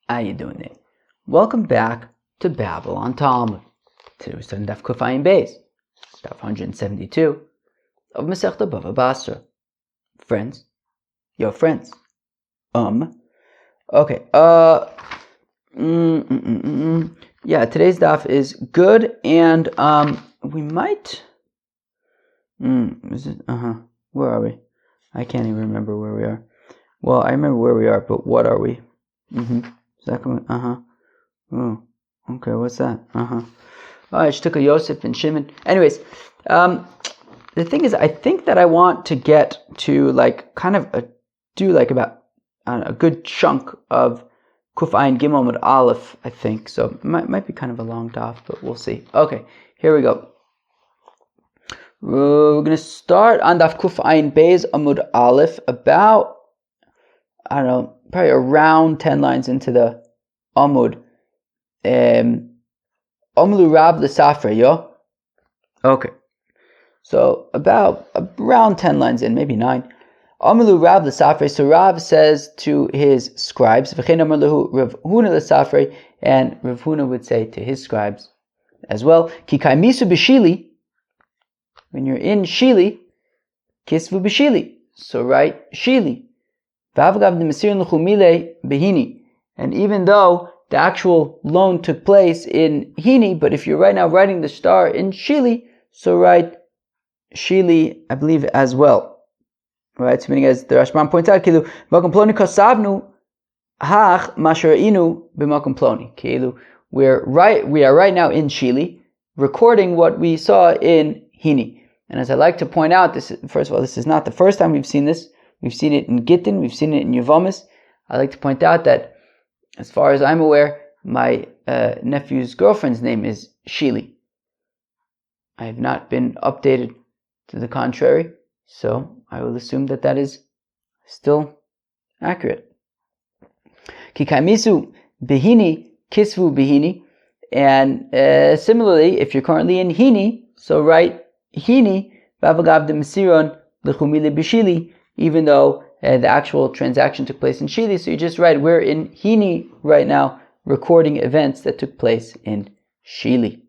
How you doing there? Welcome back to Babylon Talmud. Today we're studying Daf Kuf Ayin Beis, Daf 172 of Masechta BavaBasra. Friends, your friends. Okay. Yeah, today's daf is good, and we might. Where are we? I can't even remember where we are. Well, I remember where we are, but what are we? Second. Oh, okay. What's that? I just took a Yosef and Shimon. Anyways, the thing is, I think that I want to get to do about a good chunk of Kuf Ayin Gimel with Aleph, I think. So it might be kind of a long daf, but we'll see. Okay, here we go. We're going to start on Daf Kuf Ayin Beis Amud Aleph, about, probably around 10 lines into the Amud. Omlu Rav L'Safra, yo? Okay. So about around 10 lines in, maybe 9. Omlu Rav L'Safra, so Rav says to his scribes, V'chein Amar Lahu Rav Huna L'Safra, and Rav Huna would say to his scribes as well, Ki kaimisu b'shili, when you're in Shili, kisvu b'shili, so write Shili. And even though the actual loan took place in Hini, but if you're right now writing the star in Shili, so write Shili, I believe, as well. Right? So meaning, as the Rashban points out, Kilu Makom Ploni Kosavnu Hach Masharinu B'Makom Ploni. Kilu, we are right now in Shili, recording what we saw in Hini. And as I like to point out, first of all, this is not the first time we've seen this. We've seen it in Gittin, we've seen it in Yevamis. I like to point out that, as far as I'm aware, my nephew's girlfriend's name is Shili. I have not been updated to the contrary, so I will assume that that is still accurate. Kikaimisu bihini, kisvu bihini. And similarly, if you're currently in Hini, so write Hini, Bavagav de Mesiron, Lechumile Bishili, even though the actual transaction took place in Shili. So you just write, we're in Hini right now, recording events that took place in Shili.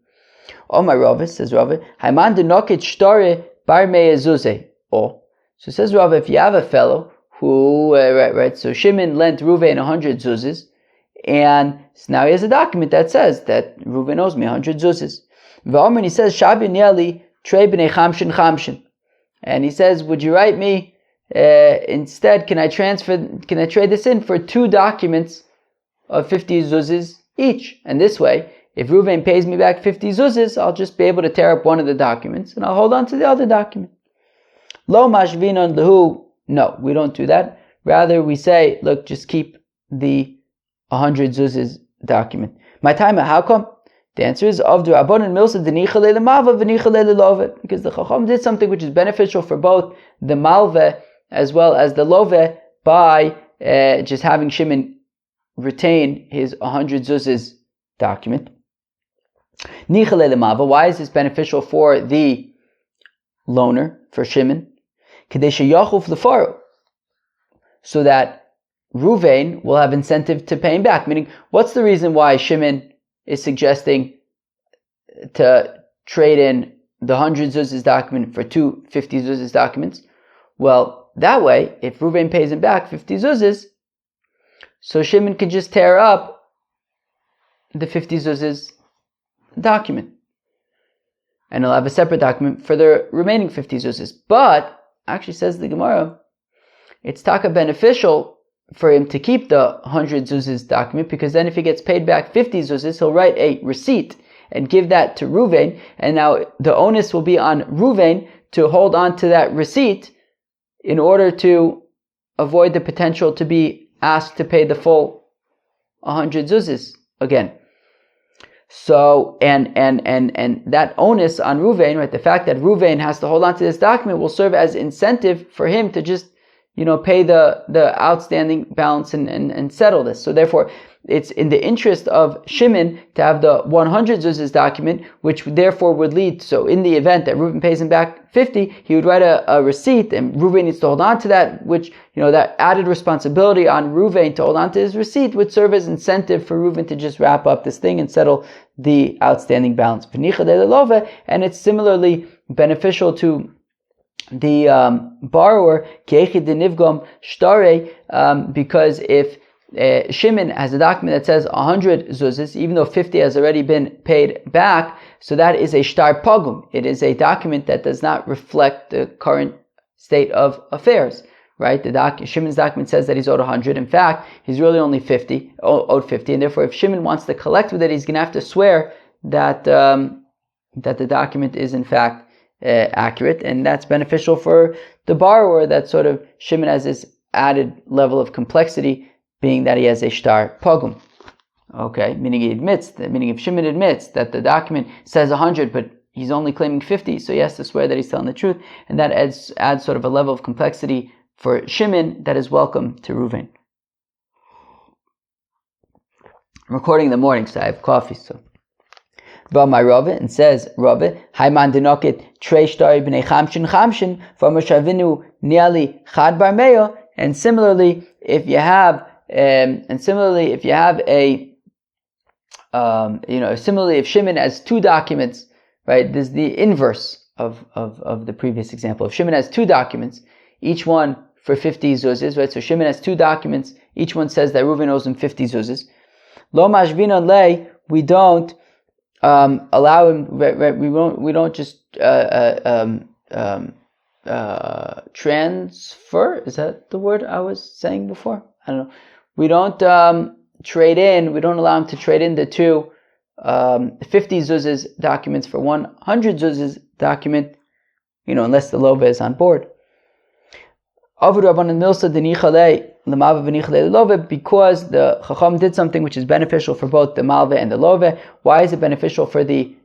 Oh, my Rava, says Rava, Haiman de Nokit Shtare Bar Me'ezuze. Oh, so says Rava, if you have a fellow who, so Shimon lent Reuven 100 zuzes, and so now he has a document that says that Reuven owes me 100 zuzes. V'omer, he says, Shabi Niali Trei B'nei Chamshin Chamshin. And he says, would you write me, instead, can I trade this in for 2 documents of 50 zuzes each? And this way, if Reuven pays me back 50 zuzes, I'll just be able to tear up one of the documents and I'll hold on to the other document. Lo mashvinon lehu. No, we don't do that. Rather, we say, look, just keep the 100 zuzes document. My time, how come? The answer is of the Rabban and Milsa denicha le'lemava v'nicha le'lelove, because the Chacham did something which is beneficial for both the malve as well as the love by just having Shimon retain his 100 zuzes document. Nicha le'lemava. Why is this beneficial for the loaner, for Shimon? Kadei sheyachuf lefaru, so that Reuven will have incentive to pay him back. Meaning, what's the reason why Shimon is suggesting to trade in the 100 zuzes document for 2 50 zuzes documents? Well, that way, if Reuven pays him back 50 zuzes, so Shimon can just tear up the 50 zuzes document. And he'll have a separate document for the remaining 50 zuzes. But, actually says the Gemara, it's taka beneficial for him to keep the 100 zuzes document, because then if he gets paid back 50 zuzes, he'll write a receipt and give that to Reuven, and now the onus will be on Reuven to hold on to that receipt in order to avoid the potential to be asked to pay the full 100 zuzes again. So, and that onus on Reuven, right, the fact that Reuven has to hold on to this document will serve as incentive for him to just pay the outstanding balance and settle this. So therefore, it's in the interest of Shimon to have the 100 zuzes document, which therefore would lead, so in the event that Reuven pays him back 50, he would write a receipt, and Reuven needs to hold on to that, which, that added responsibility on Reuven to hold on to his receipt would serve as incentive for Reuven to just wrap up this thing and settle the outstanding balance. And it's similarly beneficial to the borrower, because if Shimon has a document that says 100 zuzes, even though 50 has already been paid back, so that is a shtar pogum. It is a document that does not reflect the current state of affairs, right? Shimon's document says that he's owed 100. In fact, he's really only owed 50, and therefore if Shimon wants to collect with it, he's going to have to swear that the document is in fact accurate, and that's beneficial for the borrower. That sort of Shimon has this added level of complexity, being that he has a shtar pogum. Okay, meaning if Shimon admits that the document says 100, but he's only claiming 50, so he has to swear that he's telling the truth, and that adds sort of a level of complexity for Shimon that is welcome to Reuven. I'm recording in the morning, so I have coffee, so. My Rave, and says Rave, Haiman denoket trei shtari b'nei chamshin chamshin, v'amoshavinu niali chad bar meyo. And similarly, if you have if Shimon has two documents, right? This is the inverse of the previous example. If Shimon has two documents, each one for 50 zuzes, right? So Shimon has two documents, each one says that Reuven owes him 50 zuzes. Lo mashvinon lei, we don't allow him, right? We don't just transfer. Is that the word I was saying before? I don't know. We don't trade in. We don't allow him to trade in the two 50 zuzes documents for 100 zuzes document, unless the lova is on board. Because the Chacham did something which is beneficial for both the malve and the love. Why is it beneficial for the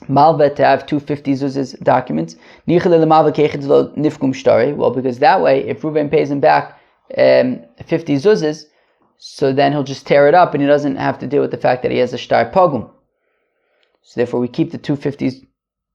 malve to have 250 zuzes documents? Well, because that way, if Reuven pays him back 50 zuzes, so then he'll just tear it up and he doesn't have to deal with the fact that he has a shtar pogum. So therefore we keep the 250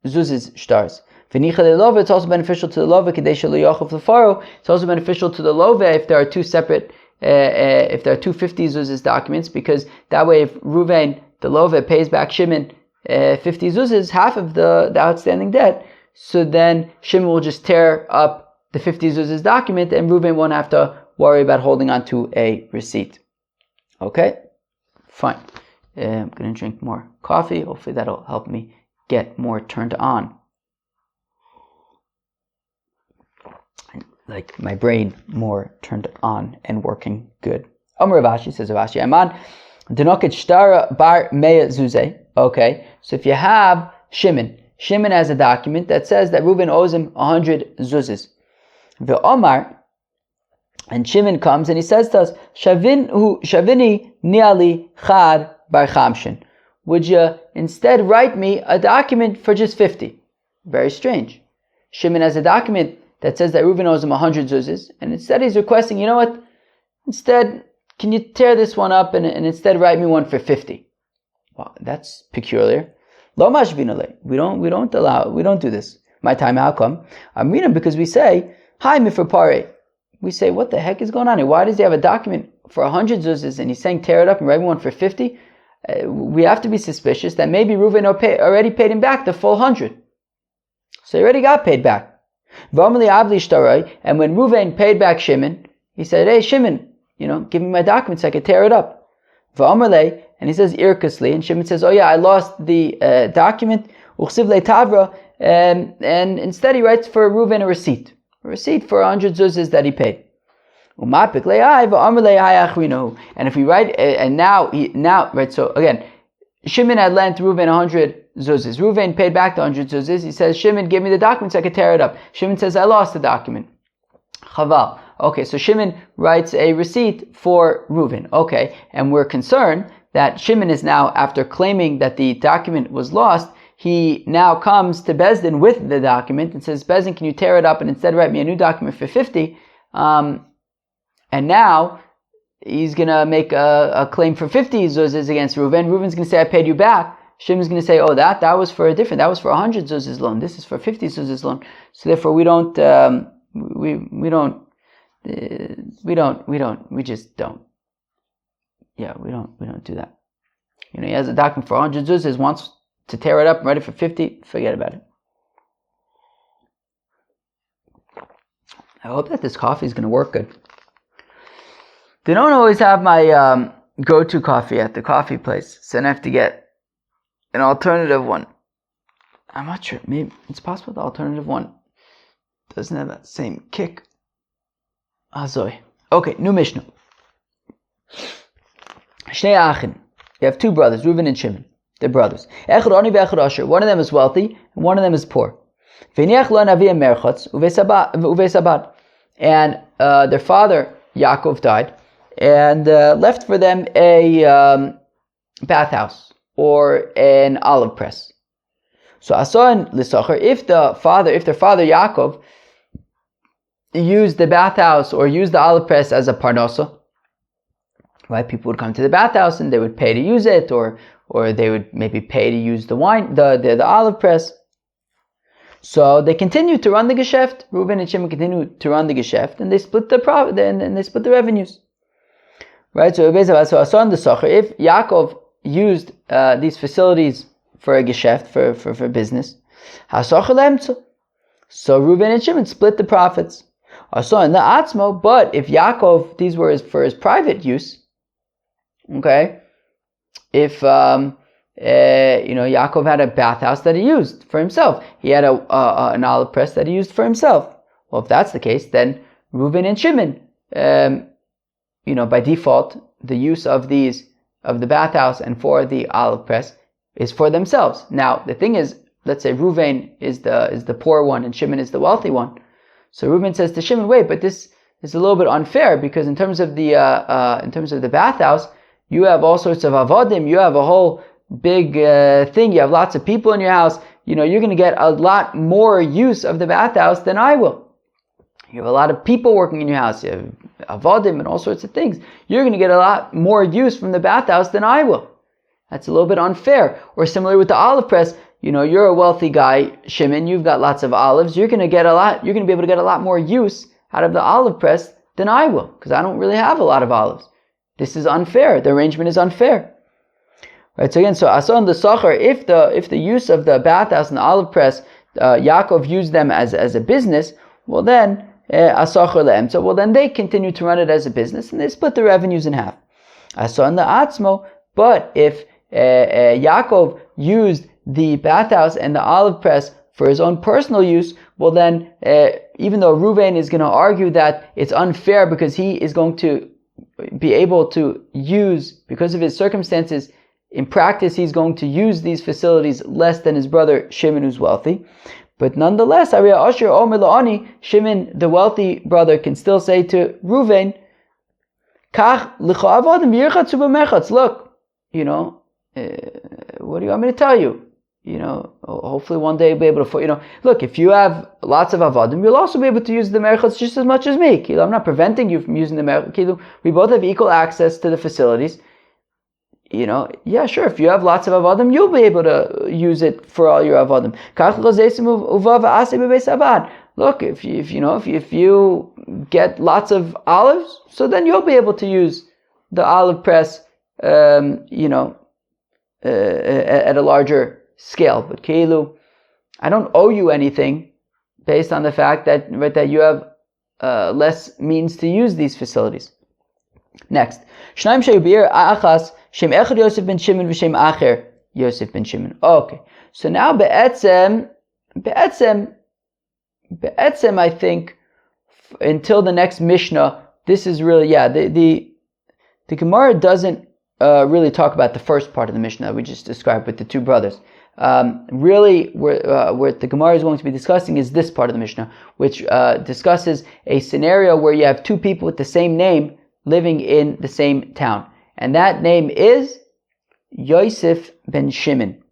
zuzes shtars. It's also beneficial to the love. It's also beneficial to the love if there are two separate, if there are 250 zuzes documents, because that way if Reuven, the love, pays back Shimon 50 zuzes, half of the outstanding debt, so then Shimon will just tear up the 50 zuzes document and Reuven won't have to worry about holding on to a receipt. Okay? Fine. I'm going to drink more coffee. Hopefully that'll help me get more turned on. Like my brain more turned on and working good. Amar Ravashi, says Ravashi, Aman denoket shtara bar mea zuze. Okay, so if you have Shimon has a document that says that Reuven owes him 100 zuzes. Ve'omar, and Shimon comes and he says to us, Shavini niali chad bar chamshin. Would you instead write me a document for just 50? Very strange. Shimon has a document that says that Reuven owes him 100 zuzes, and instead he's requesting, you know what? Instead, can you tear this one up and instead write me one for 50? Wow, that's peculiar. Lo mashvinale. We don't do this. My time, how come? I'm reading because we say, hi mifrapare. We say, what the heck is going on here? Why does he have a document for 100 zuzes and he's saying tear it up and write me one for 50? We have to be suspicious that maybe Reuven already paid him back the full 100. So he already got paid back. And when Reuven paid back Shimon, he said, hey Shimon, give me my document so I can tear it up. And he says irkusly, and Shimon says, oh yeah, I lost the document, and instead he writes for Reuven a receipt for 100 zuzes that he paid. And if we write, and now, right, so again, Shimon had lent Reuven 100 zuzes. Reuven paid back the 100 zuzes. He says, Shimon, give me the document so I can tear it up. Shimon says, I lost the document. Chaval. Okay, so Shimon writes a receipt for Reuven. Okay, and we're concerned that Shimon is now, after claiming that the document was lost, he now comes to Bezdin with the document and says, Bezdin, can you tear it up and instead write me a new document for 50? And now he's going to make a claim for 50 zuzes against Reuven. Reuven's going to say, I paid you back. Shimon's going to say, oh, that was for a different, that was for 100 zuzes loan. This is for 50 zuzes loan. So therefore we just don't. Yeah, we don't do that. He has a document for 100 zuzes, wants to tear it up and write it for 50, forget about it. I hope that this coffee is going to work good. They don't always have my go-to coffee at the coffee place, so I have to get an alternative one. I'm not sure. Maybe it's possible the alternative one doesn't have that same kick. Azoi. Okay, new Mishnah. Shnei Achin. You have two brothers, Reuven and Shimon. They're brothers. Echad Ani ve'echad Asher. One of them is wealthy, and one of them is poor. V'niach lo naviyah merchatz uvei. And their father, Yaakov, died, and left for them a bathhouse or an olive press. So asan l'sacher, if their father Yaakov used the bathhouse or used the olive press as a parnasa, right? People would come to the bathhouse and they would pay to use it, or they would maybe pay to use the olive press. So they continued to run the Geschäft. Reuven and Shimon continued to run the Geschäft, and they split the profit and they split the revenues. Right? So asan l'sacher, if Yaakov used these facilities for a Geschäft, for business, hasacher le'emtza. So Reuven and Shimon split the profits. Asan la'atzmo, but if Yaakov, these were for his private use, okay, if Yaakov had a bathhouse that he used for himself, he had an olive press that he used for himself. Well, if that's the case, then Reuven and Shimon, by default, the use of the bathhouse and for the olive press is for themselves. Now, the thing is, let's say Reuven is the poor one and Shimon is the wealthy one. So Reuven says to Shimon, wait, but this is a little bit unfair, because in terms of the bathhouse, you have all sorts of avodim, you have a whole big thing, you have lots of people in your house, you're going to get a lot more use of the bathhouse than I will. You have a lot of people working in your house, you have avodim and all sorts of things. You're going to get a lot more use from the bathhouse than I will. That's a little bit unfair. Or similar with the olive press, you're a wealthy guy, Shimon, you've got lots of olives, you're going to be able to get a lot more use out of the olive press than I will, because I don't really have a lot of olives. This is unfair. The arrangement is unfair. Right, so again, asan l'sacher, if the use of the bathhouse and the olive press, Yaakov used them as a business, well then, asacher le'emtza, well then they continue to run it as a business, and they split the revenues in half. Asan la'atzmo, but if Yaakov used the bathhouse and the olive press for his own personal use, well then, even though Reuven is going to argue that it's unfair because he is going to be able to use, because of his circumstances, in practice he's going to use these facilities less than his brother Shimon, who's wealthy. But nonetheless, Shimon, the wealthy brother, can still say to Reuven, look, what do you want me to tell you? Hopefully one day you'll be able to, look, if you have lots of avodim, you'll also be able to use the merchatz just as much as me. I'm not preventing you from using the merchatz. We both have equal access to the facilities. Yeah, sure, if you have lots of avodim, you'll be able to use it for all your avodim. Look, if you get lots of olives, so then you'll be able to use the olive press, at a larger scale. But Keilu, I don't owe you anything based on the fact that you have less means to use these facilities. Next, Shnaim Shayubir Achas Shem Echad Yosef ben Shimon v'Shem Acher Yosef ben Shimon. Okay, so now be'etzem, I think until the next Mishnah, this is really the Gemara doesn't really talk about the first part of the Mishnah that we just described with the two brothers. Really, where the Gemara is going to be discussing is this part of the Mishnah, which discusses a scenario where you have two people with the same name living in the same town. And that name is Yosef ben Shimon.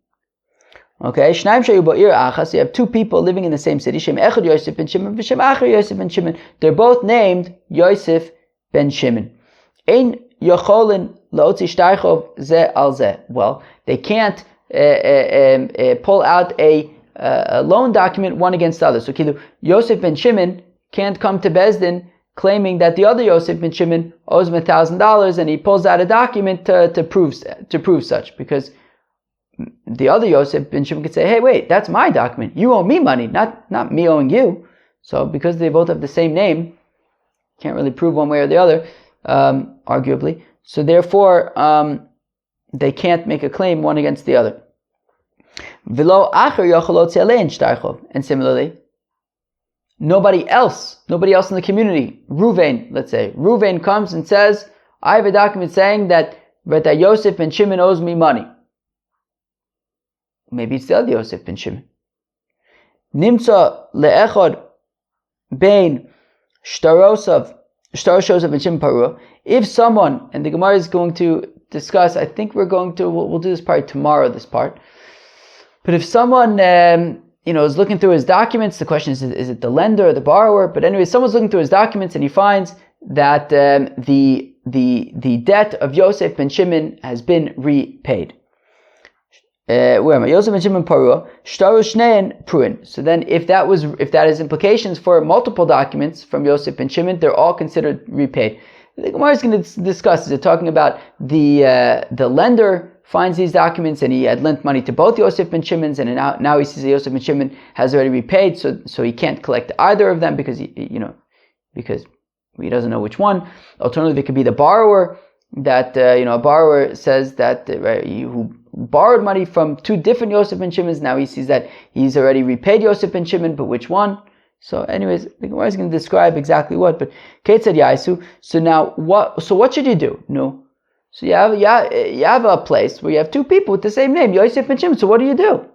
Okay, Shnaim shayu ba'ir achas, you have two people living in the same city, Shem Echad Yosef ben Shimon, v'Shem Acher Yosef ben Shimon. They're both named Yosef ben Shimon. Ein yacholin laotzi shtarchov ze al ze. Well, they can't pull out a loan document one against the other. So Yosef ben Shimon can't come to Bezdin claiming that the other Yosef ben Shimon owes him $1,000, and he pulls out a document to prove such, because the other Yosef ben Shimon could say, hey, wait, that's my document. You owe me money, not me owing you. So because they both have the same name, can't really prove one way or the other, arguably. So therefore, they can't make a claim one against the other. And similarly, nobody else in the community, Ruvain, let's say, Ruvain comes and says, I have a document saying that Yosef ben Shimon owes me money. Maybe it's the other Yosef ben Shimon. Nimtza le'echad bein shtarosav ben Shimon parua. If someone, and the Gemara is going to discuss, I think we'll do this part tomorrow, this part. But if someone, is looking through his documents, the question is it the lender or the borrower? But anyway, someone's looking through his documents and he finds that the debt of Yosef ben Shimon has been repaid. Where am I? Yosef ben Shimon parua, shtaru shnein pruin. So then, if that has implications for multiple documents from Yosef ben Shimon, they're all considered repaid. The Gemara is going to discuss. They're talking about the lender finds these documents and he had lent money to both Yosef ben Shimon's, and now he sees that Yosef ben Shimon has already repaid, so he can't collect either of them because he doesn't know which one. Alternatively, it could be the borrower that a borrower says that who borrowed money from two different Yosef ben Shimon's. Now he sees that he's already repaid Yosef ben Shimon, but which one? So, anyways, the Gemara is going to describe exactly what. But Kate said Yaisu. So now, what? So what should you do? No. So you have a place where you have two people with the same name, Yosef ben Shimon. So what do?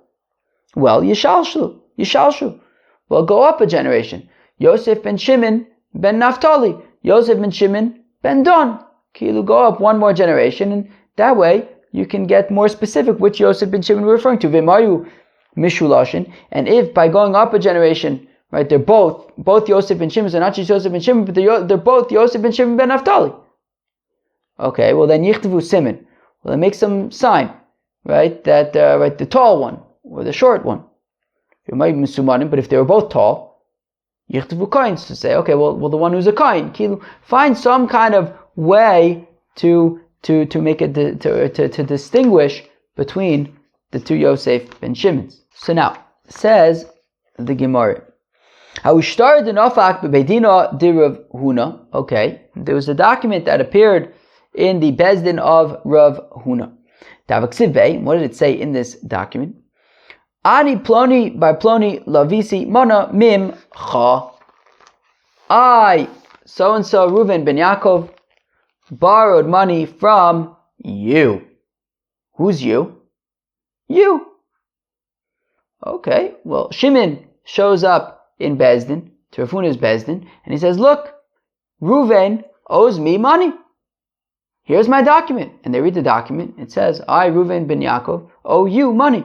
Well, Yishalshu. Well, go up a generation. Yosef ben Shimon ben Naphtali. Yosef ben Shimon ben Don. Kilu, go up one more generation, and that way you can get more specific which Yosef ben Shimon we're referring to. V'mayu mishulashin. And if by going up a generation, right, they're both Yosef ben Shimon, so not just Yosef ben Shimon, but they're both Yosef ben Shimon ben Naphtali. Okay, well then yichtavu simin. Well, then make some sign, right? That the tall one or the short one. You might be misumanim, but if they were both tall, yichtavu coins to say, okay, well the one who's a coin, find some kind of way to make it to distinguish between the two Yosef ben Shimons. So now says the Gemara. Okay, there was a document that appeared in the Bezdin of Rav Huna. What did it say in this document? Ani ploni by ploni lavisi mana mim cha. I, so-and-so Reuven ben Yaakov, borrowed money from you. Who's you? You. Okay, well, Shimon shows up in Bezdin, to Rav Huna's Bezdin, and he says, look, Reuven owes me money. Here's my document. And they read the document. It says, I, Reuven ben Yaakov, owe you money.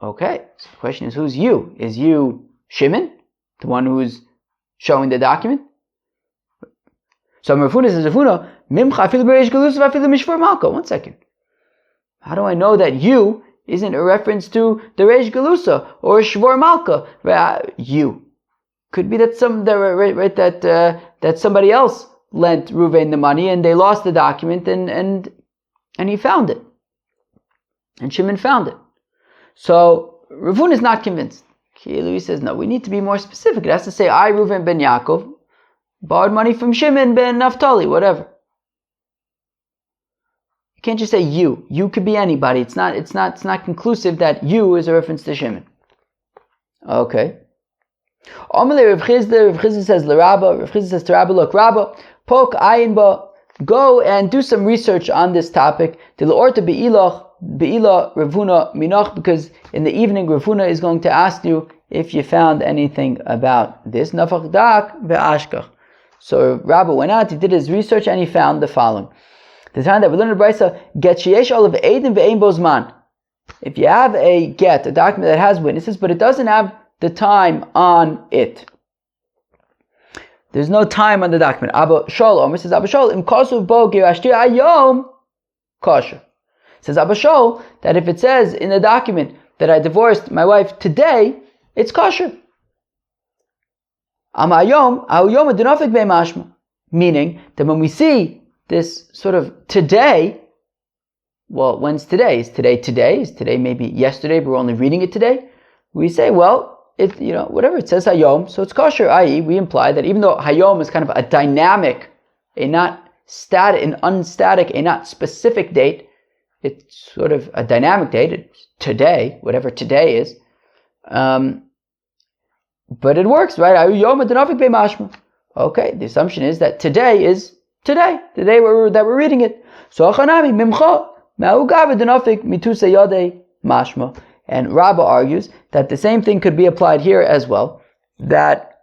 Okay, so the question is, who's you? Is you Shimon, the one who's showing the document? So Rav Huna says, Mimcha afilu b'reish galusa afilu mishvur malka. 1 second. How do I know that you isn't a reference to the Reish Galusa or Shvor Malka? You. Could be that that somebody else lent Reuven the money and they lost the document and he found it. And Shimon found it. So Rav Huna is not convinced. He says, no, we need to be more specific. It has to say, I, Reuven ben Yaakov, borrowed money from Shimon ben Naphtali, whatever. You can't just say you. You could be anybody. It's not conclusive that you is a reference to Shimon. Okay. Rav Chizda says l'Rabba. Rav Chizda says to Rabba, look, Rabba, pok ayin ba, go and do some research on this topic. Dilorta be'ilah Rav Huna minach, because in the evening Rav Huna is going to ask you if you found anything about this. Nafach dak ve'ashkach. So Rabba went out, he did his research, and he found the following. The time that we learned in Brisa, get sheyesh olav edim ve'ein bozman. If you have a document that has witnesses, but it doesn't have the time on it. There's no time on the document. Abba Shol Omer says Abba Shol im kosuv bo girashti hayom kosher. Says Abba Shol that if it says in the document that I divorced my wife today, it's kosher. Am hayom hayom adinafik be mashma. Meaning that when we see this sort of today, well, when's today? Is today today? Is today maybe yesterday, but we're only reading it today? We say, well, it, whatever it says hayom, so it's kosher, i.e. we imply that even though hayom is kind of a dynamic, a not static, an unstatic, a not specific date, it's sort of a dynamic date, it's today, whatever today is, but it works, right? Okay, the assumption is that today is today, the day that we're reading it. So achanami mimcha ma'ugav denafik mitusa yadei mashma. And Rabbah argues that the same thing could be applied here as well, that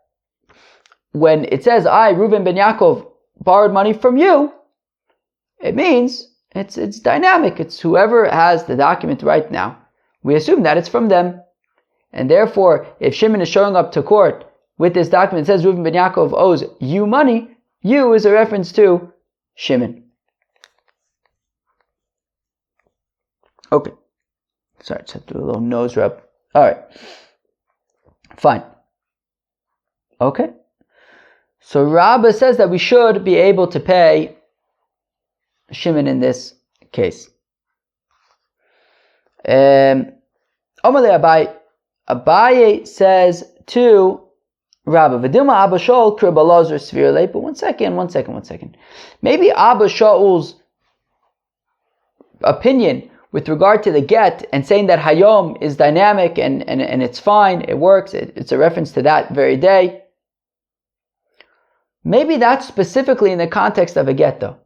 when it says, I, Reuven ben Yaakov, borrowed money from you, it means it's dynamic. It's whoever has the document right now. We assume that it's from them. And therefore, if Shimon is showing up to court with this document that says Reuven ben Yaakov owes you money, you is a reference to Shimon. Okay. Sorry, just have to do a little nose rub. Alright. Fine. Okay. So Rabbah says that we should be able to pay Shimon in this case. Amalei Abaye says to Rabbah, V'dilma Abba Shaul k'Rabbi Elazar svirle. But one second. Maybe Abba Shaul's opinion with regard to the get and saying that hayom is dynamic and it's fine, it works, it's a reference to that very day. Maybe that's specifically in the context of a get though.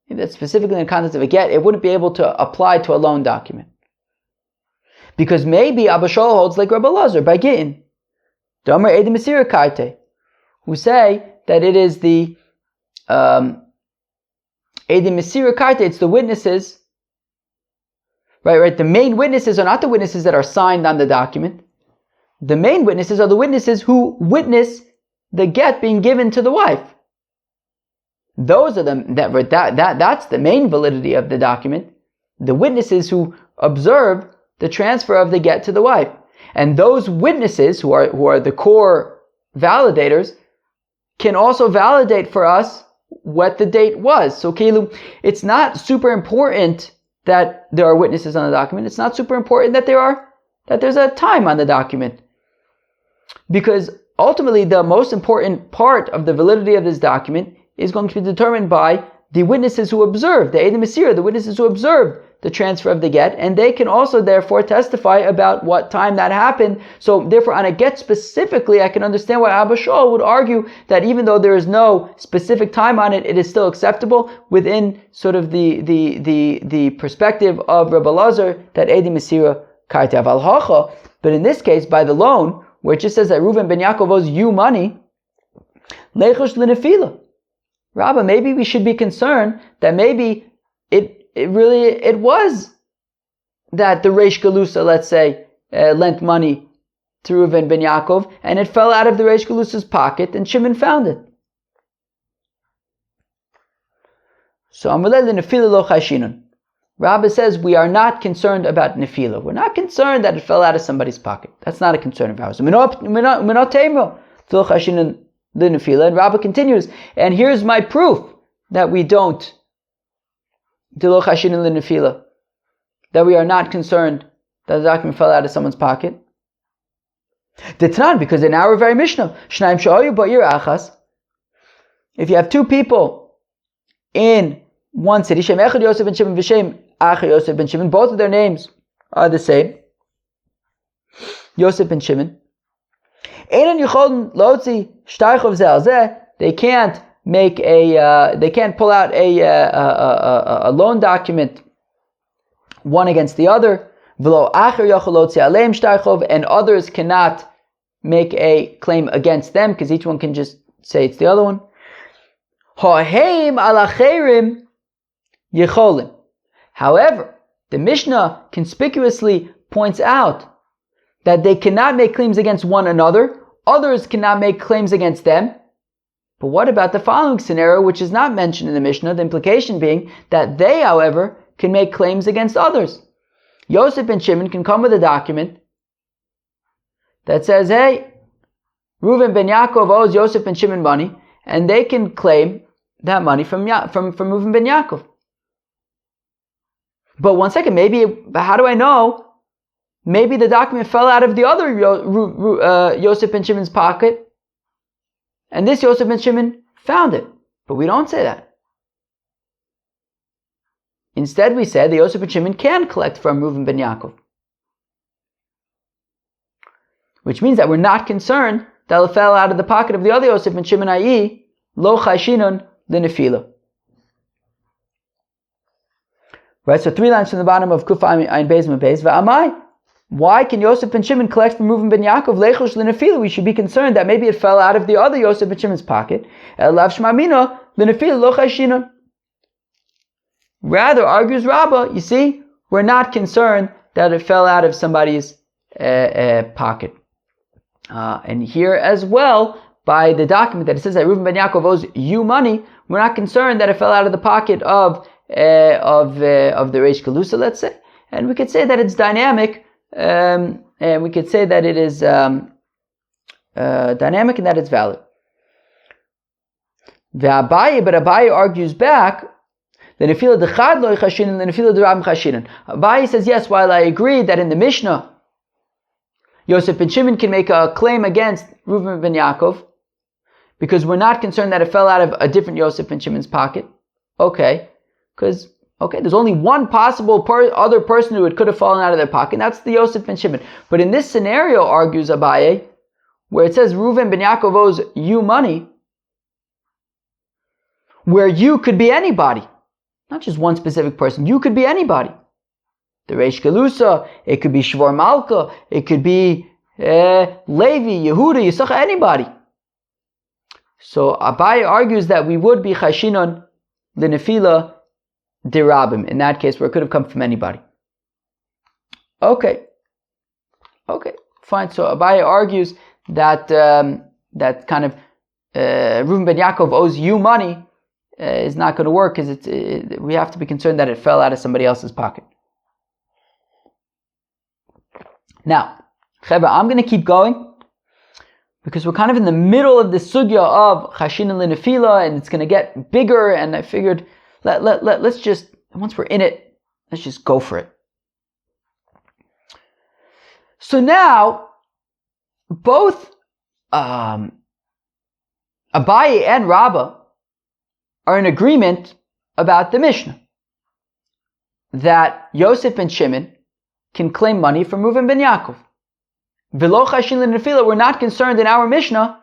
Maybe that's specifically in the context of a get, it wouldn't be able to apply to a loan document. Because maybe Abba Shaul holds like Rabbi Elazar by Gittin, Domer Edim Mesira Karte, who say that it is the Edim Mesira Karte, it's the witnesses. Right. The main witnesses are not the witnesses that are signed on the document. The main witnesses are the witnesses who witness the get being given to the wife. Those are that's the main validity of the document. The witnesses who observe the transfer of the get to the wife. And those witnesses who are the core validators can also validate for us what the date was. So Keilu, it's not super important that there are witnesses on the document. It's not super important that there's a time on the document. Because ultimately the most important part of the validity of this document is going to be determined by the witnesses who observed, the Edim Mesira, the witnesses who observed the transfer of the get, and they can also therefore testify about what time that happened. So therefore on a get specifically, I can understand why Abba Shaul would argue that even though there is no specific time on it, it is still acceptable within sort of the perspective of Rabbi Elazar that Edim Mesira Karte Aval Hacha. But in this case, by the loan, where it just says that Reuven ben Yaakov owes you money, Leichush L'Nefila. Rabba, maybe we should be concerned that maybe it was that the Reish Galusa, let's say, lent money to Reuven ben Yaakov, and it fell out of the Reish Galusa's pocket, and Shimon found it. So Amalei L'Nefila Lo Chashinon. Rabbi says we are not concerned about Nefila. We're not concerned that it fell out of somebody's pocket. That's not a concern of ours. And Rabbi continues, and here's my proof that we don't that we are not concerned that the document fell out of someone's pocket. Because in our very Mishnah, if you have two people in one city, both of their names are the same, Yosef ben Shimon, they can't pull out a loan document one against the other, and others cannot make a claim against them because each one can just say it's the other one. However, the Mishnah conspicuously points out that they cannot make claims against one another, others cannot make claims against them. But what about the following scenario, which is not mentioned in the Mishnah, the implication being that they, however, can make claims against others. Yosef ben Shimon can come with a document that says, hey, Reuven ben Yaakov owes Yosef ben Shimon money, and they can claim that money from Reuven ben Yaakov. But one second, how do I know? Maybe the document fell out of the other Yosef ben Shimon's pocket, and this Yosef ben Shimon found it. But we don't say that. Instead, we say that Yosef ben Shimon can collect from Reuven ben Yaakov. Which means that we're not concerned that it fell out of the pocket of the other Yosef ben Shimon, i.e., lo chayshinon l'nefila. Right, so 3 lines from the bottom of Kuf Ayin Beis Beis. Va'amai. Why can Yosef ben Shimon collect from Reuven ben Yaakov lechosh l'nefila? We should be concerned that maybe it fell out of the other Yosef ben Shimon's pocket. Elav shmamino l'nefila lo chayshinon. Rather, argues Rabbah, you see, we're not concerned that it fell out of somebody's pocket. And here as well, by the document that it says that Reuven ben Yaakov owes you money, we're not concerned that it fell out of the pocket of the Reish Galusa, let's say. And we could say that it's dynamic, and we could say that it is dynamic and that it's valid. But Abaye argues back, Abaye says, yes, while I agree that in the Mishnah, Yosef ben Shimon can make a claim against Reuven ben Yaakov, because we're not concerned that it fell out of a different Yosef ben Shimon's pocket. Okay, there's only one possible other person who it could have fallen out of their pocket, and that's the Yosef ben Shimon. But in this scenario, argues Abaye, where it says Reuven ben Yaakov owes you money, where you could be anybody, not just one specific person, you could be anybody. The Reish Galusa, it could be Shvor Malka, it could be Levi, Yehuda, Yisachar, anybody. So Abaye argues that we would be Chashinon L'nefila Dirabim, in that case where it could have come from anybody. Okay, fine. So Abaye argues that that kind of Reuven ben Yaakov owes you money is not going to work, because we have to be concerned that it fell out of somebody else's pocket. Now, Chevra, I'm going to keep going, because we're kind of in the middle of the sugya of Chashin and Linefila, and it's going to get bigger, and I figured, let's just, once we're in it, let's just go for it. So now, both Abaye and Rabbah are in agreement about the Mishnah, that Yosef ben Shimon can claim money from Reuven ben Yaakov. V'lo chashin l'nefila, we're not concerned in our Mishnah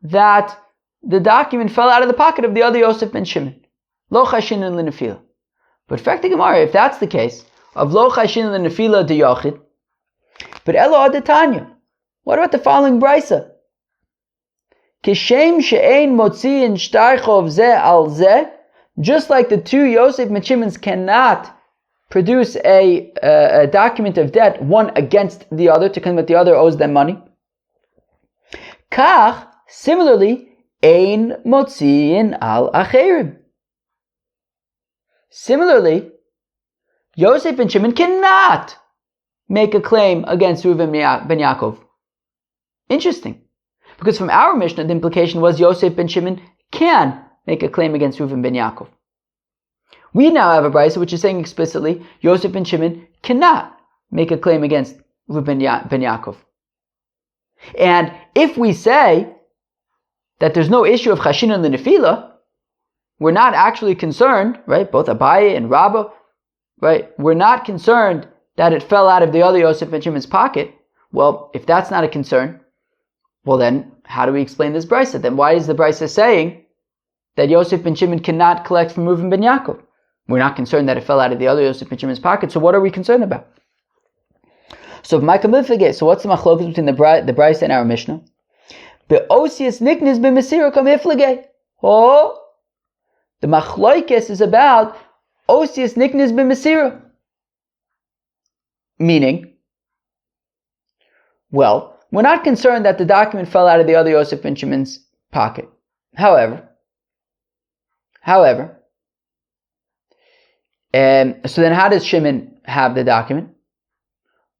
that the document fell out of the pocket of the other Yosef ben Shimon. Lo chashin l'nefila. But fact the Gemara, if that's the case, of lo chashin l'nefila de yochid, but elo adetanya, what about the following brisa? Kishem she'ein motziin shtarchov zeh al zeh, just like the two Yosef ben Shimons cannot produce a document of debt, one against the other, to claim that the other owes them money. Kach, similarly, ein motziin al acherim. Similarly, Yosef ben Shimon cannot make a claim against Reuven ben Yaakov. Interesting. Because from our Mishnah, the implication was Yosef ben Shimon can make a claim against Reuven ben Yaakov. We now have a brisa which is saying explicitly Yosef ben Shimon cannot make a claim against Reuven ben Yaakov. And if we say that there's no issue of chashin and nefila, we're not actually concerned, right? Both Abaye and Rabbah, right? We're not concerned that it fell out of the other Yosef ben Shimon's pocket. Well, if that's not a concern, well then, how do we explain this brisa? Then why is the brisa saying that Yosef ben Shimon cannot collect from Reuven ben Yaakov? We're not concerned that it fell out of the other Yosef ben Shimon's pocket, so what are we concerned about? So what's the machlokas between the brisa and our Mishnah? Be'osius niknis b'mesira kam iflage. Oh, the machlokas is about osius niknis b'mesira. Meaning, well, we're not concerned that the document fell out of the other Yosef ben Shimon's pocket. However, so then how does Shimon have the document?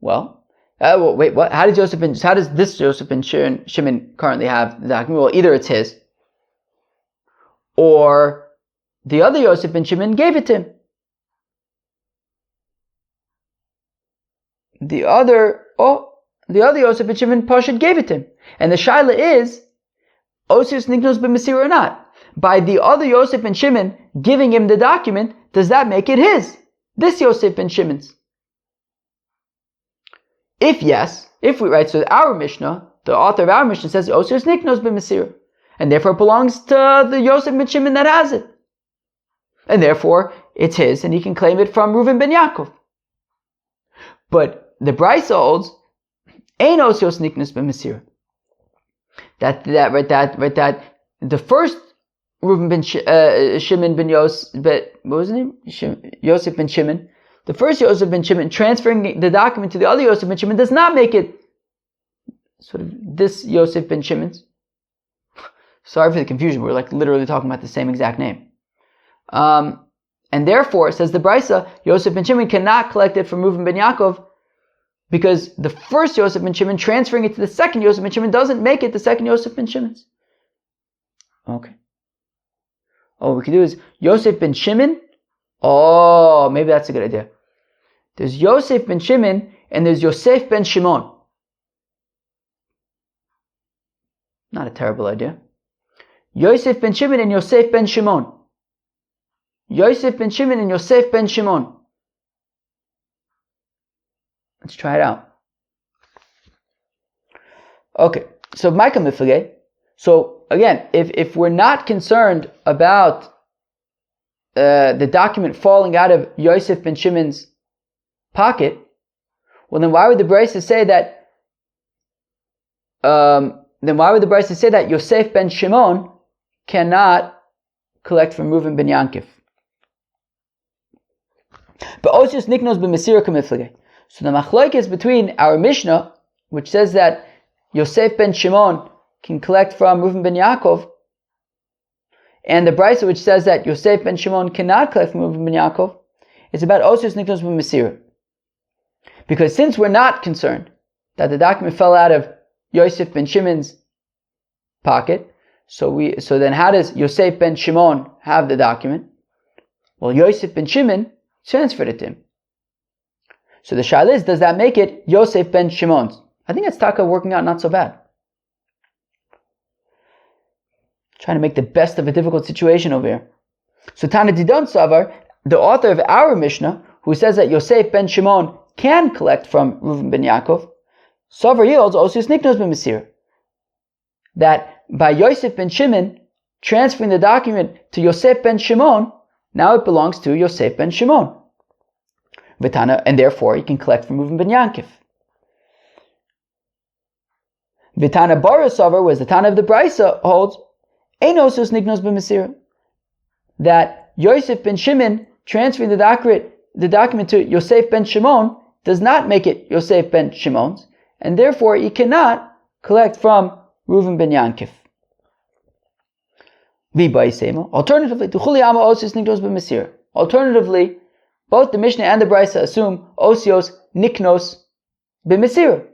Well, wait, what? How does this Joseph ben Shimon currently have the document? Well, either it's his, or the other Yosef ben Shimon gave it to him. The other Yosef ben Shimon Pashut gave it to him. And the shaila is, Osius Niknos b'Mesira or not? By the other Yosef ben Shimon giving him the document, does that make it his? This Yosef ben Shimon's? If yes, so our Mishnah, the author of our Mishnah says, Osius Niknos b'Mesira. And therefore it belongs to the Yosef ben Shimon that has it. And therefore it's his, and he can claim it from Reuven ben Yaakov. But the Brisa holds, Ein Osios Niknos b'Mesira. That the first Reuven ben Shimon ben Yosef, what was his name? Yosef ben Shimon. The first Yosef ben Shimon transferring the document to the other Yosef ben Shimon does not make it sort of this Yosef ben Shimon's. Sorry for the confusion. We're like literally talking about the same exact name. And therefore, says the Brisa, Yosef ben Shimon cannot collect it from Reuven ben Yaakov, because the first Yosef ben Shimon transferring it to the second Yosef ben Shimon doesn't make it the second Yosef ben Shimon's. Okay. What we can do is Yosef ben Shimon. Oh, maybe that's a good idea. There's Yosef ben Shimon and there's Yosef ben Shimon. Not a terrible idea. Yosef ben Shimon and Yosef ben Shimon. Yosef ben Shimon and Yosef ben Shimon. Let's try it out. Okay, so Micah Miflage. So again, if we're not concerned about the document falling out of Yosef ben Shimon's pocket, well then why would the Brisa say that? Yosef ben Shimon cannot collect from Reuven ben Yaakov? But Osius Niknos b'Mesira Kamiflage. So the machlok is between our Mishnah, which says that Yosef ben Shimon can collect from Reuven ben Yaakov, and the Brisa which says that Yosef ben Shimon cannot collect from Reuven ben Yaakov. It's about Osius Niknos b'Mesira. Because since we're not concerned that the document fell out of Yosef ben Shimon's pocket, so then how does Yosef ben Shimon have the document? Well, Yosef ben Shimon transferred it to him. So the shaila is, does that make it Yosef ben Shimon's? I think that's taka working out not so bad. Trying to make the best of a difficult situation over here. So Tana Didon Savar, the author of our Mishnah, who says that Yosef ben Shimon can collect from Reuven ben Yaakov, Savar yields Osius Niknos b'Mesira. That by Yosef ben Shimon transferring the document to Yosef ben Shimon, now it belongs to Yosef ben Shimon. Vitana, and therefore he can collect from Reuven ben Yaakov. Vitana Barasavar was the Tana of the Brisa holds Ein Osius Niknos b'Mesira, that Yosef ben Shimon transferring the document to Yosef ben Shimon does not make it Yosef ben Shimon's, and therefore he cannot collect from Reuven ben Yaakov. Alternatively, both the Mishnah and the Brisa assume Osios Niknos b'Mesira.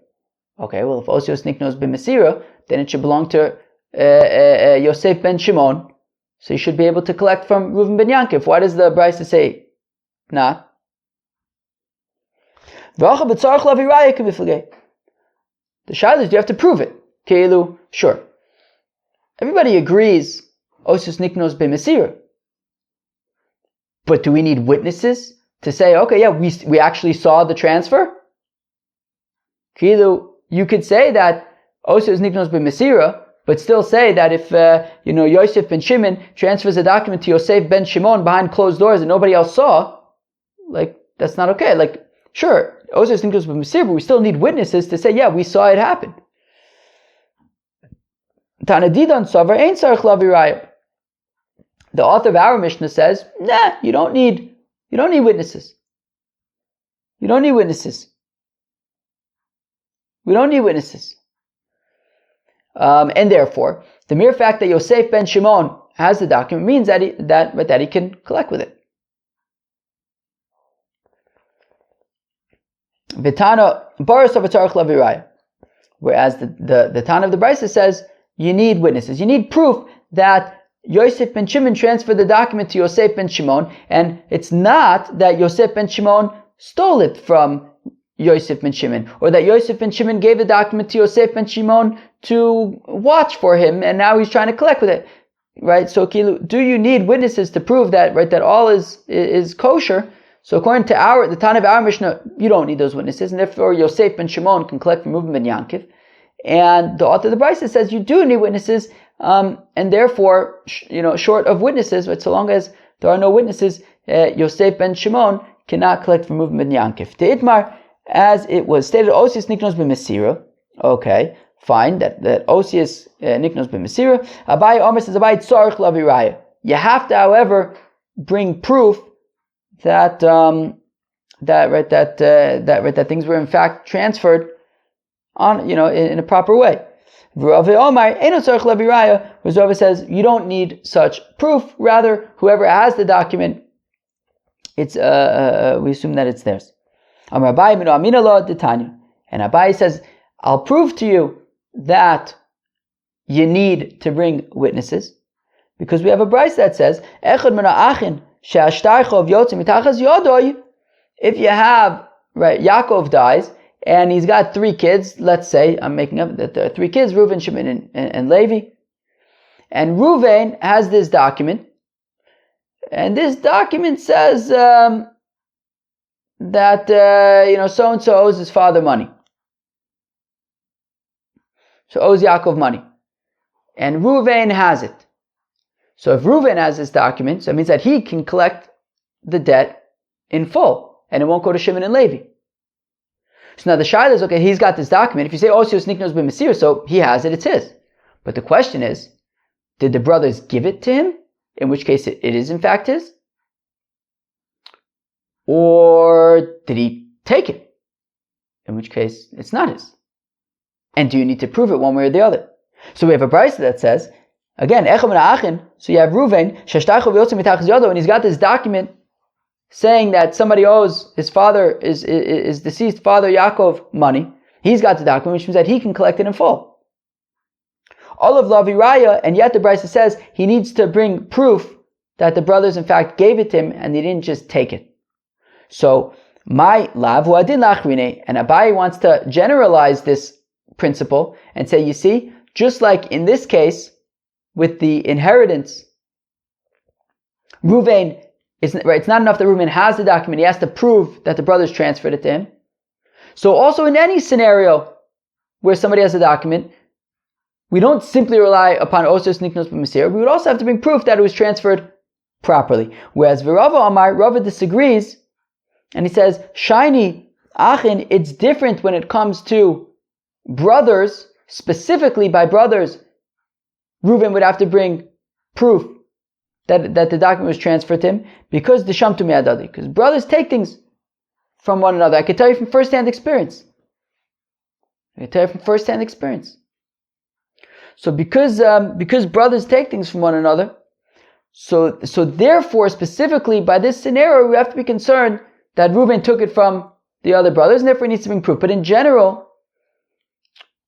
Okay, well, if Osios Niknos b'Mesira, then it should belong to Yosef ben Shimon, so you should be able to collect from Reuven ben Yaakov. Why does the Brisa say not? The shaila is, do you have to prove it? Keilu, sure. Everybody agrees Osios Niknos b'Mesira. But do we need witnesses to say, okay, yeah, we actually saw the transfer? Keilu, you could say that Osios Niknos b'Mesira, but still say that if Yosef ben Shimon transfers a document to Yosef ben Shimon behind closed doors and nobody else saw, like that's not okay. Like sure, Osios Niknos b'Mesira, but we still need witnesses to say, yeah, we saw it happen. Tanadidan Savar Ein Sarich Lavi Raya. The author of our Mishnah says, nah, you don't need witnesses. You don't need witnesses. We don't need witnesses. And therefore, the mere fact that Yosef ben Shimon has the document means that he can collect with it. Vitana Baras of Tzarich Laviraya. Whereas the Tana of the Brisa says you need witnesses. You need proof that Yosef ben Shimon transferred the document to Yosef ben Shimon, and it's not that Yosef ben Shimon stole it from Yosef ben Shimon, or that Yosef ben Shimon gave the document to Yosef ben Shimon to watch for him, and now he's trying to collect with it, right? So, do you need witnesses to prove that, right, that all is kosher? So, according to the Tana of our Mishnah, you don't need those witnesses, and therefore Yosef ben Shimon can collect from Reuven ben Yankiv. And the author of the Brisa says you do need witnesses, and therefore, short of witnesses, but so long as there are no witnesses, Yosef ben Shimon cannot collect from Reuven ben Yankiv. The Itmar, as it was stated, Osius Niknos b'Mesira. Okay, fine. That Osius Niknos b'Mesira. Abai Omer says Abai Tzarich Laviraya. You have to, however, bring proof that that things were in fact transferred on in a proper way. Rava Omar Eino Tzarich Laviraya. Rava says you don't need such proof. Rather, whoever has the document, it's we assume that it's theirs. And Abai says, I'll prove to you that you need to bring witnesses, because we have a Brisa that says, if you have, right, Yaakov dies, and he's got 3 kids, let's say, I'm making up that there are 3 kids, Reuven, Shimon, and Levi, and Reuven has this document, and this document says, that so-and-so owes his father money. So owes Yaakov money. And Reuven has it. So if Reuven has this document, so it means that he can collect the debt in full, and it won't go to Shimon and Levi. So now the shaila is, okay, he's got this document. If you say Osius Niknos b'Mesir, so he has it, it's his. But the question is, did the brothers give it to him? In which case it is in fact his? Or did he take it? In which case, it's not his. And do you need to prove it one way or the other? So we have a Brisa that says, again, so you have Reuven, and he's got this document saying that somebody owes his father, his deceased father Yaakov, money. He's got the document, which means that he can collect it in full. All of Laviraya, and yet the Brisa says he needs to bring proof that the brothers in fact gave it to him and they didn't just take it. So, my lav adin lachrine, and Abai wants to generalize this principle and say, you see, just like in this case with the inheritance, Reuven it's not enough that Reuven has the document; he has to prove that the brothers transferred it to him. So, also in any scenario where somebody has a document, we don't simply rely upon Osius Niknos b'Mesir. We would also have to bring proof that it was transferred properly. Whereas Rava Amar, Rava disagrees. And he says, Shiny, Achin, it's different when it comes to brothers. Specifically by brothers, Reuven would have to bring proof that the document was transferred to him, because the Shamtu Me'adadi, because brothers take things from one another. I can tell you from first-hand experience. So because brothers take things from one another, so therefore, specifically by this scenario, we have to be concerned that Reuven took it from the other brothers, and therefore he needs to bring proof. But in general,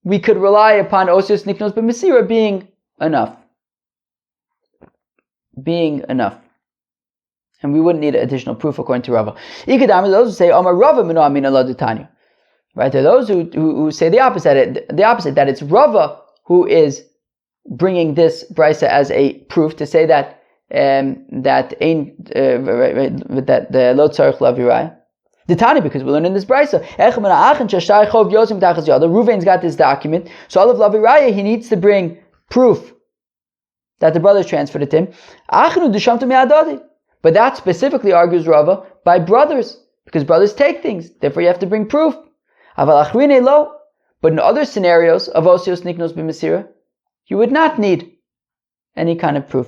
we could rely upon Osius Niknos b'Mesira being enough. And we wouldn't need additional proof according to Rava. Ikadam, those who say, Amar Rava mino amina lo d'tanya. Right? There are those who say the opposite, that it's Rava who is bringing this Brisa as a proof to say that the lo tzarich laviraya. The Tani, because we learn in this Brisa, Reuven's got this document, so all of laviraya he needs to bring proof that the brothers transferred it to him. But that specifically, argues Rava, by brothers, because brothers take things, therefore you have to bring proof. But in other scenarios of Osios Niknos b'Mesira, you would not need any kind of proof.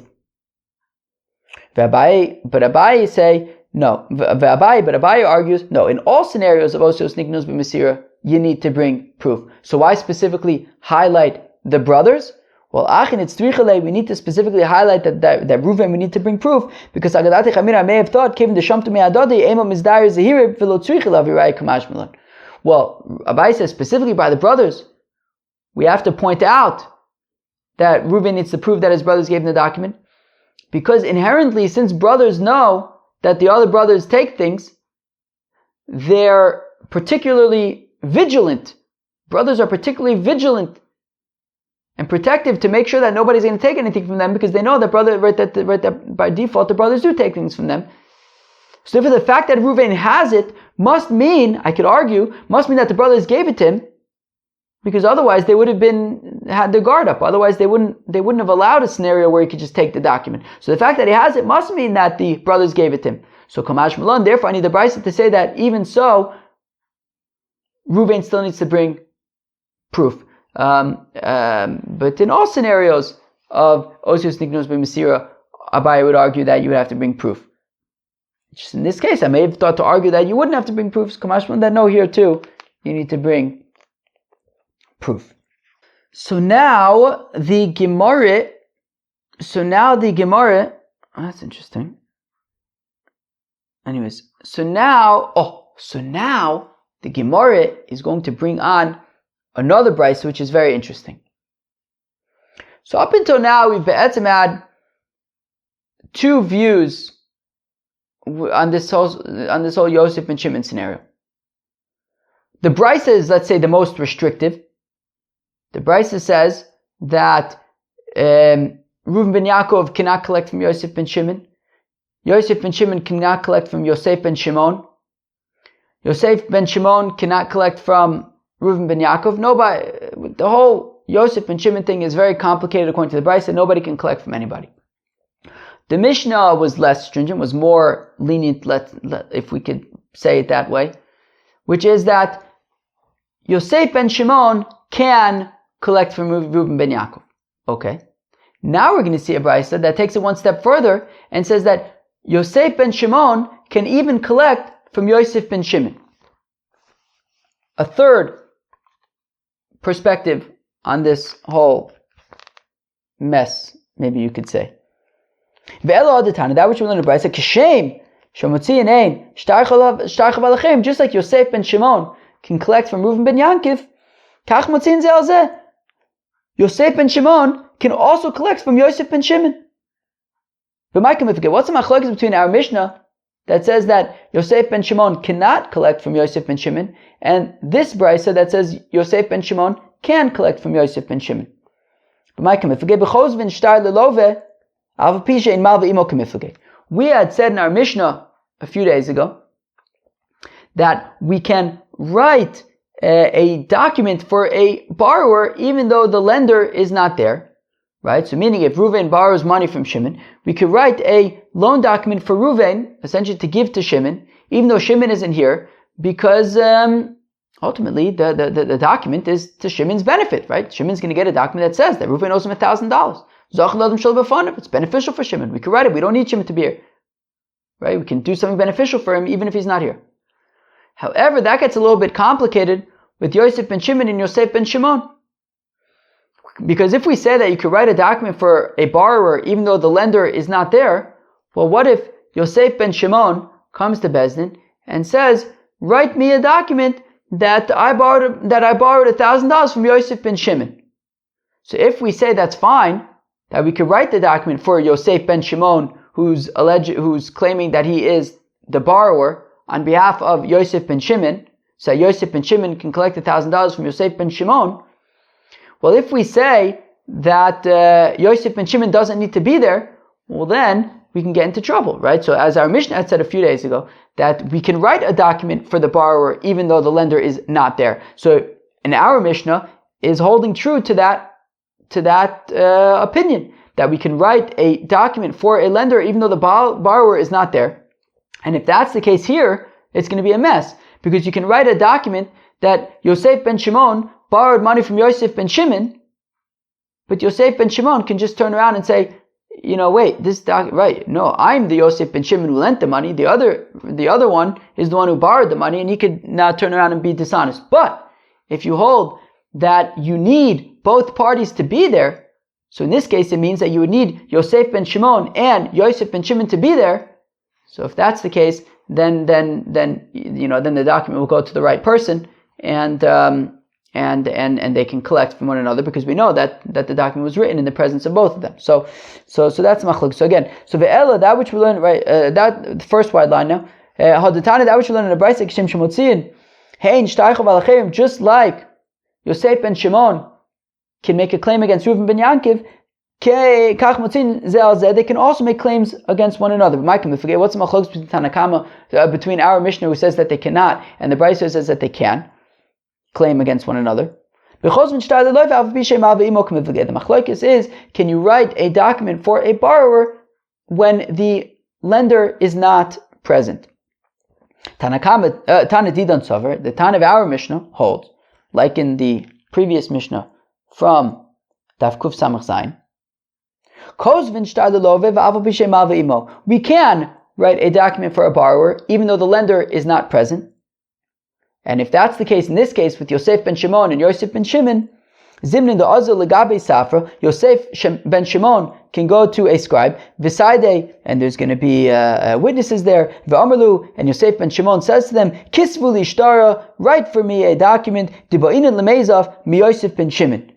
But Abai say no. But Abai argues no. In all scenarios of Osios Niknos b'Mesira, you need to bring proof. So why specifically highlight the brothers? Well, Achin, it's Tzrichale, we need to specifically highlight that Reuven, we need to bring proof, because Agadati Chamira may have thought, Kevin the Shamtu Me'adodi, Ema Mizdar Zahir, Velo Tzrichale, Virai Kamashmalan. Well, Abai says specifically by the brothers, we have to point out that Reuven needs to prove that his brothers gave him the document, because inherently, since brothers know that the other brothers take things, they're particularly vigilant. Brothers are particularly vigilant and protective to make sure that nobody's going to take anything from them, because they know that that by default the brothers do take things from them. So therefore the fact that Reuven has it must mean, I could argue, that the brothers gave it to him, because otherwise they would have had their guard up. Otherwise they wouldn't have allowed a scenario where he could just take the document. So the fact that he has it must mean that the brothers gave it to him. So Kamash Malon, therefore I need the Brisa to say that even so, Reuven still needs to bring proof. But in all scenarios of Osius Niknos B'Mesira, Abai would argue that you would have to bring proof. Just in this case, I may have thought to argue that you wouldn't have to bring proofs. Kamashman, that no, here too, you need to bring proof. So now the Gemara, that's interesting. Anyways, so now the Gemara is going to bring on another brisa, which is very interesting. So up until now, we've had two views on this whole Yosef and Shimon scenario. The brisa is, let's say, the most restrictive. The brisa says that Reuven ben Yaakov cannot collect from Yosef ben Shimon. Yosef ben Shimon cannot collect from Yosef ben Shimon. Yosef ben Shimon cannot collect from Reuven ben Yaakov. Nobody. The whole Yosef ben Shimon thing is very complicated according to the brisa. Nobody can collect from anybody. The Mishnah was less stringent, was more lenient, if we could say it that way, which is that Yosef ben Shimon can collect from Reuven ben Yaakov. Okay. Now we're going to see a brisa that takes it one step further and says that Yosef ben Shimon can even collect from Yosef ben Shimon. A third perspective on this whole mess, maybe you could say. That which we learned in the Brisa, just like Yosef ben Shimon can collect from Reuven ben Yaakov, Yosef ben Shimon can also collect from Yosef ben Shimon. But what's the machlokes between our Mishnah that says that Yosef ben Shimon cannot collect from Yosef ben Shimon, and this brisa that says Yosef ben Shimon can collect from Yosef ben Shimon? We had said in our Mishnah a few days ago that we can write a document for a borrower even though the lender is not there, right? So meaning if Reuven borrows money from Shimon, we could write a loan document for Reuven, essentially to give to Shimon, even though Shimon isn't here, because ultimately the document is to Shimon's benefit, right? Shimon's going to get a document that says that Reuven owes him $1,000. It's beneficial for Shimon. We can write it. We don't need Shimon to be here, right? We can do something beneficial for him even if he's not here. However, that gets a little bit complicated with Yosef ben Shimon and Yosef ben Shimon. Because if we say that you could write a document for a borrower even though the lender is not there, well, what if Yosef ben Shimon comes to Bezdin and says, write me a document that I borrowed $1,000 from Yosef ben Shimon. So if we say that's fine, that we could write the document for Yosef ben Shimon, who's claiming that he is the borrower on behalf of Yosef ben Shimon, so Yosef ben Shimon can collect $1,000 from Yosef ben Shimon. Well, if we say that Yosef ben Shimon doesn't need to be there, well then we can get into trouble, right? So as our Mishnah had said a few days ago, that we can write a document for the borrower even though the lender is not there. So in our Mishnah is holding true to that opinion, that we can write a document for a lender even though the borrower is not there. And if that's the case here, it's going to be a mess, because you can write a document that Yosef ben Shimon borrowed money from Yosef ben Shimon, but Yosef ben Shimon can just turn around and say, wait, no, I'm the Yosef ben Shimon who lent the money. The other one is the one who borrowed the money, and he could now turn around and be dishonest. But if you hold that you need need both parties to be there, so in this case it means that you would need Yosef ben Shimon and Yosef ben Shimon to be there. So if that's the case, then the document will go to the right person, and they can collect from one another, because we know that the document was written in the presence of both of them. So that's machlok. So again, ve'ela, that which we learn, right? That the first wide line now. Hadatana, that which we learn in the Brayso, Kishem Shemotziin, hein shtaychu v'alacherim, just like Yosef ben Shimon can make a claim against Reuven ben Yankiv, they can also make claims against one another. But we forget what's the machlokes between Tanakama, between our Mishnah who says that they cannot, and the Brayso says that they can claim against one another. The machlokes is, can you write a document for a borrower when the lender is not present? Tana Didan Sover, the Tana of our Mishnah holds, like in the previous Mishnah from Daf Kuf Samach Zayin, we can write a document for a borrower even though the lender is not present. And if that's the case, in this case with Yosef ben Shimon and Yosef ben Shimon, Zimnin the Azul Legabe Safra, Yosef ben Shimon can go to a scribe, Visaide, and there's going to be witnesses there, V'amarlu, and Yosef ben Shimon says to them, Kisvu li shtara, write for me a document, Diba'inin lemezav mi Yosef ben Shimon.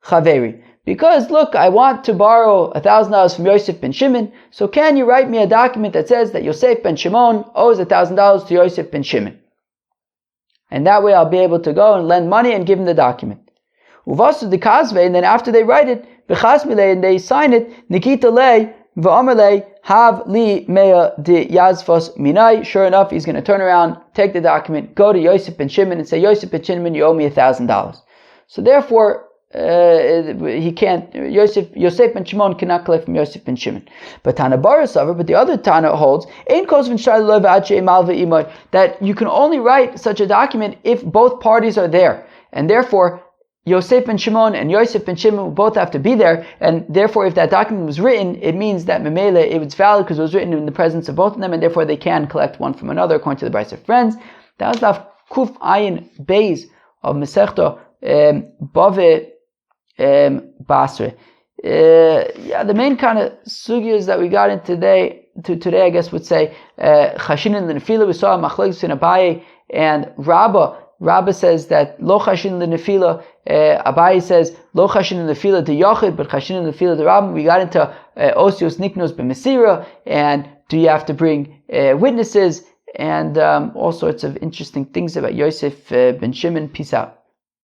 Chaveri. Because look, I want to borrow $1,000 from Yosef ben Shimon, so can you write me a document that says that Yosef ben Shimon owes $1,000 to Yosef ben Shimon? And that way I'll be able to go and lend money and give him the document. Uvasu de Kazve, and then after they write it, B'chasmile, and they sign it, Nikita le, V'amarle, Hav li mea de Yazfos minai. Sure enough, he's going to turn around, take the document, go to Yosef ben Shimon and say, Yosef ben Shimon, you owe me $1,000. So therefore, he can't. Yosef ben Shimon cannot collect from Yosef ben Shimon. But Tana Barasavar, but the other Tana holds that you can only write such a document if both parties are there, and therefore Yosef ben Shimon and Yosef ben Shimon both have to be there, and therefore if that document was written, it means that Memele it was valid because it was written in the presence of both of them, and therefore they can collect one from another according to the Brayso of Friends. That was Daf Kuf Ayin Beis of Masechta BavaBasra. The main kind of sugyas that we got in today, I guess, would say Chashin and Nefila. We saw machlokes in Abaye and Rabba says that Lo Chashin Nefila. Abaye says Lo Chashin Nefila to Yochid, but Chashin Nefila to Rabba. We got into Osios Niknos b'Mesira, and do you have to bring witnesses, and all sorts of interesting things about Yosef ben Shimon. Peace out.